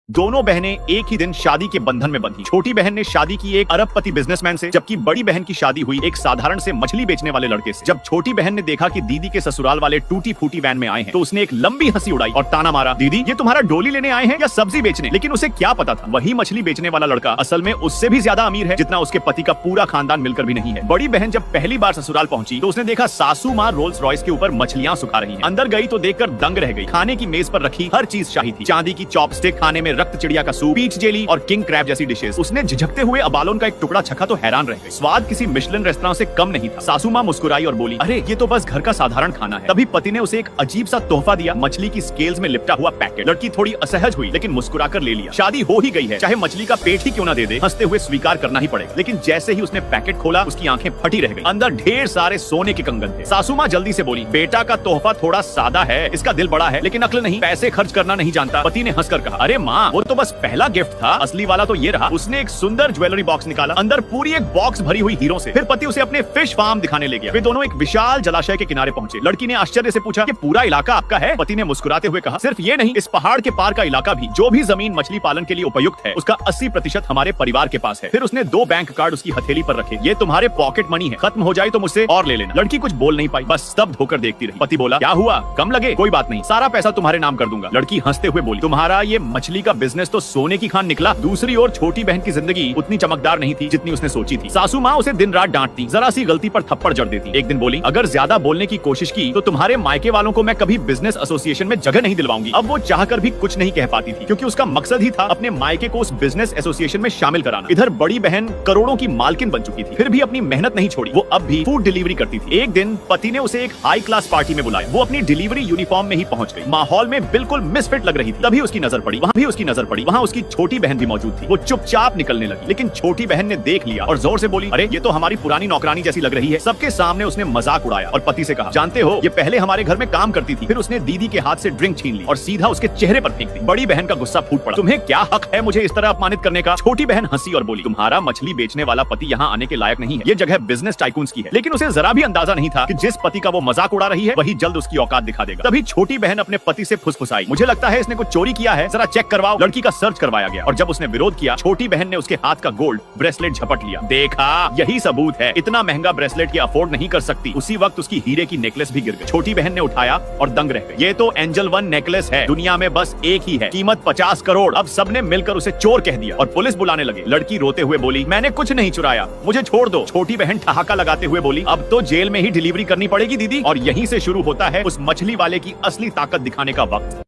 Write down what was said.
दोनों बहनें एक ही दिन शादी के बंधन में बंधी। छोटी बहन ने शादी की एक अरबपति बिजनेसमैन से, जबकि बड़ी बहन की शादी हुई एक साधारण से मछली बेचने वाले लड़के से। जब छोटी बहन ने देखा कि दीदी के ससुराल वाले टूटी फूटी वैन में आए हैं, तो उसने एक लंबी हंसी उड़ाई और ताना मारा, दीदी ये तुम्हारा डोली लेने आए हैं या सब्जी बेचने? लेकिन उसे क्या पता था, वही मछली बेचने वाला लड़का असल में उससे भी ज्यादा अमीर है जितना उसके पति का पूरा खानदान मिलकर भी नहीं है। बड़ी बहन जब पहली बार ससुराल पहुंची तो उसने देखा सासू माँ रोल्स रॉयस के ऊपर मछलियां सुखा रही हैं। अंदर गई तो देखकर दंग रह गई। खाने की मेज पर रखी हर चीज शाही थी। चांदी की चॉपस्टिक, खाने में रक्त चिड़िया का सूप, पीच जेली और किंग क्रैब जैसी डिशेस। उसने झिझकते हुए अबालोन का एक टुकड़ा चखा तो हैरान रह गई। स्वाद किसी मिशेलिन रेस्तरां से कम नहीं था। सासू माँ मुस्कुराई और बोली, अरे ये तो बस घर का साधारण खाना है। तभी पति ने उसे एक अजीब सा तोहफा दिया, मछली की स्केल्स में लिपटा हुआ पैकेट। लड़की थोड़ी असहज हुई लेकिन मुस्कुराकर ले लिया। शादी हो ही गई है, चाहे मछली का पेट ही क्यों ना दे दे, हंसते हुए स्वीकार करना ही पड़ेगा। लेकिन जैसे ही उसने पैकेट खोला उसकी आंखें फटी रह गई। अंदर ढेर सारे सोने के कंगन थे। सासू माँ जल्दी से बोली, बेटा का तोहफा थोड़ा सादा है, इसका दिल बड़ा है लेकिन अक्ल नहीं, पैसे खर्च करना नहीं जानता। पति ने हंसकर कहा, अरे माँ वो तो बस पहला गिफ्ट था, असली वाला तो ये रहा। उसने एक सुंदर ज्वेलरी बॉक्स निकाला, अंदर पूरी एक बॉक्स भरी हुई हीरों से। फिर पति उसे अपने फिश फार्म दिखाने ले गया। वे दोनों एक विशाल जलाशय के किनारे पहुंचे। लड़की ने आश्चर्य से पूछा, ये पूरा इलाका आपका है? पति ने मुस्कुराते हुए कहा, सिर्फ ये नहीं, इस पहाड़ के पार का इलाका भी, जो भी जमीन मछली पालन के लिए उपयुक्त है उसका 80% हमारे परिवार के पास है। फिर उसने 2 बैंक कार्ड उसकी हथेली पर रखे, ये तुम्हारे पॉकेट मनी है, खत्म हो जाए तो मुझसे और ले लेना। लड़की कुछ बोल नहीं पाई, बस स्तब्ध होकर देखती रही। पति बोला, क्या हुआ, कम लगे? कोई बात नहीं, सारा पैसा तुम्हारे नाम कर दूंगा। लड़की हंसते हुए बोली, तुम्हारा ये मछली का बिजनेस तो सोने की खान निकला। दूसरी ओर छोटी बहन की जिंदगी उतनी चमकदार नहीं थी जितनी उसने सोची थी। सासू माँ उसे दिन रात डांटती, जरा सी गलती पर थप्पड़ जड़ देती। एक दिन बोली, अगर ज्यादा बोलने की कोशिश की तो तुम्हारे मायके वालों को मैं कभी बिजनेस एसोसिएशन में जगह नहीं दिलवाऊंगी। अब वो चाहकर भी कुछ नहीं कह पाती थी क्योंकि उसका मकसद ही था अपने मायके को उस बिजनेस एसोसिएशन में शामिल कराना। इधर बड़ी बहन करोड़ों की मालकिन बन चुकी थी, फिर भी अपनी मेहनत नहीं छोड़ी। वो अब भी फूड डिलीवरी करती थी। एक दिन पति ने उसे एक हाई क्लास पार्टी में बुलाया। वो अपनी डिलीवरी यूनिफॉर्म में ही पहुंच गई। माहौल में बिल्कुल मिसफिट लग रही थी। तभी उसकी नजर पड़ी, वहाँ उसकी छोटी बहन भी मौजूद थी। वो चुपचाप निकलने लगी, लेकिन छोटी बहन ने देख लिया और जोर से बोली, अरे ये तो हमारी पुरानी नौकरानी जैसी लग रही है। सबके सामने उसने मजाक उड़ाया और पति से कहा, जानते हो ये पहले हमारे घर में काम करती थी। फिर उसने दीदी के हाथ से ड्रिंक छीन ली और सीधा उसके चेहरे पर फेंक दी। बड़ी बहन का गुस्सा फूट पड़ा, तुम्हें क्या हक है मुझे इस तरह अपमानित करने का? छोटी बहन हंसी और बोली, तुम्हारा मछली बेचने वाला पति यहाँ आने के लायक नहीं है। ये जगह बिजनेस टाइकून्स की है। लेकिन उसे जरा भी अंदाजा नहीं था कि जिस पति का वो मजाक उड़ा रही है वही जल्द उसकी औकात दिखा देगा। तभी छोटी बहन अपने पति से फुसफुसाई, मुझे लगता है इसने कुछ चोरी किया है, जरा चेक करवाओ। लड़की का सर्च करवाया गया और जब उसने विरोध किया, छोटी बहन ने उसके हाथ का गोल्ड ब्रेसलेट झपट लिया। देखा, यही सबूत है, इतना महंगा ब्रेसलेट की अफोर्ड नहीं कर सकती। उसी वक्त उसकी हीरे की नेकलेस भी गिर गई। छोटी बहन ने उठाया और दंग रह गई। ये तो एंजल 1 नेकलेस है, दुनिया में बस एक ही है, कीमत 50 करोड़। अब सबने मिलकर उसे चोर कह दिया और पुलिस बुलाने लगे। लड़की रोते हुए बोली, मैंने कुछ नहीं चुराया, मुझे छोड़ दो। छोटी बहन ठहाका लगाते हुए बोली, अब तो जेल में ही डिलीवरी करनी पड़ेगी दीदी। और यहीं से शुरू होता है उस मछली वाले की असली ताकत दिखाने का वक्त।